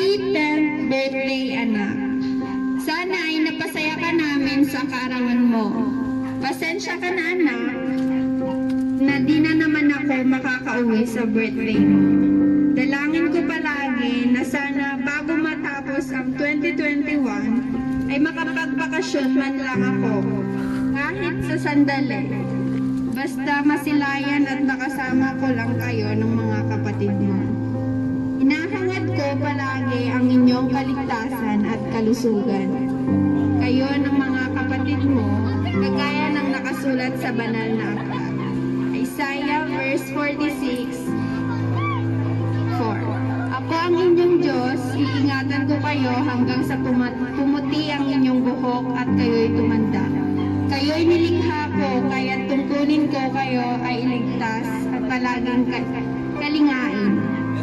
Happy 10th birthday, anak. Sana ay napasaya ka namin sa kaarawan mo. Pasensya ka na, anak, na di na naman ako makakauwi sa birthday mo. Dalangin ko palagi na sana bago matapos ang 2021 ay makapagbakasyon man lang ako, kahit sa sandali. Basta masilayan at nakasama ko lang kayo ng mga kapatid mo. Hinahangad ko palagi ang inyong kaligtasan at kalusugan. Kayo ng mga kapatid mo, kagaya ng nakasulat sa banal na aklat. Isaiah verse 46:4. Ako ang inyong Diyos, iingatan ko kayo hanggang sa pumuti ang inyong buhok at kayo'y tumanda. Kayo'y nilikha ko, kaya't tungkulin ko kayo ay iligtas at palaging kalingain.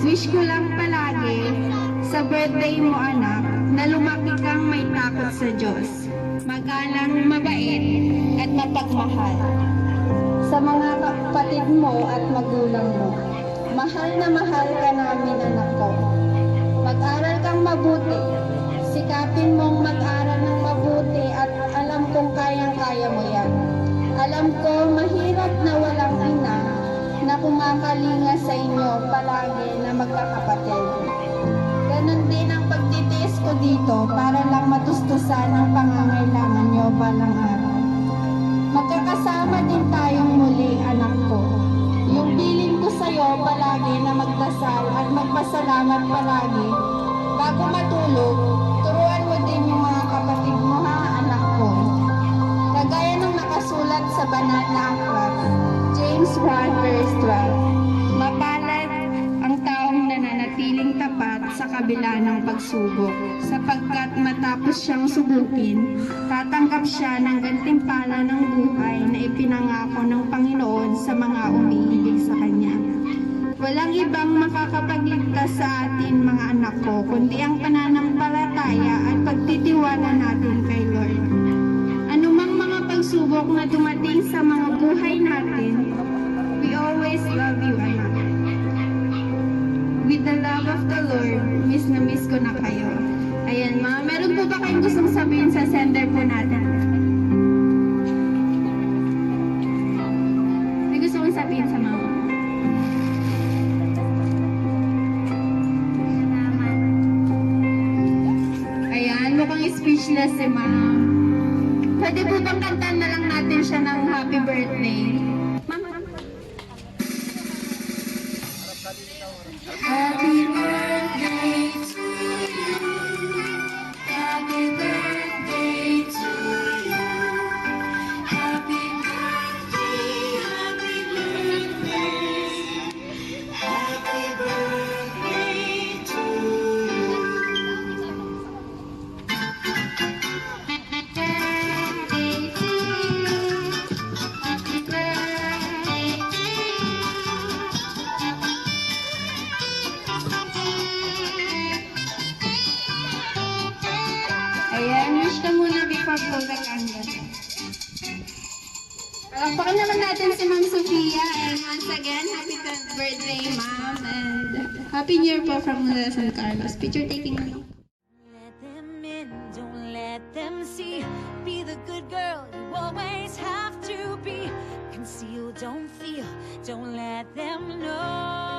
Wish ko lang palagi sa birthday mo, anak, na lumaki kang may takot sa Diyos, magalang, mabait at mapagmahal sa mga kapatid mo at magulang mo. Mahal na mahal ka namin, anak ko. Mag-aral kang mabuti. Sikapin mong mag-aral ng mabuti at alam kong kayang-kaya mo yan. Alam ko mahirap na walang ina na kumakalinga sa inyo palagi na magkakapatid. Ganon din ang pagtitiis ko dito para lang matustusan ang pangangailangan nyo balang araw. Magkakasama din tayong muli, anak ko. Yung bilin ko sa'yo palagi na magdasal at magpasalamat palagi. Bago matulog, turuan mo din yung mga kapatid mo, ha, anak ko. Kagaya ng nakasulat sa banal na aklat, James 1 verse 12. Mapalad ang taong nananatiling tapat sa kabila ng pagsubok, sapagkat matapos siyang subukin, tatanggap siya ng gantimpala ng buhay na ipinangako ng Panginoon sa mga umiibig sa Kanya. Walang ibang makakapagligtas sa atin, mga anak ko, kundi ang pananampalataya at pagtitiwala natin kay Lord. Anumang mga pagsubok na dumating sa mga buhay natin, we always love you, anak. With the love of the Lord, miss na miss ko na kayo. Ayan, meron po ba kayong gustong sabihin sa sender po natin? May gusto kong sabihin sa mama. Ayan, mukhang speechless si ma'am. Pwede po bang kantan na lang natin siya ng happy birthday? Happy birthday to you. Happy birthday to you. Happy birthday, happy birthday. Happy birthday to you. Happy birthday to you. Happy birthday to you. Ayan, wish ka muna before blow the candle. Palakpakan naman natin si Ma'am Sofia. And once again, happy 10th birthday, Ma'am. And happy New Year po from San Carlos. Picture taking na. Let them in, don't let them see. Be the good girl you always have to be. Conceal, don't feel, don't let them know.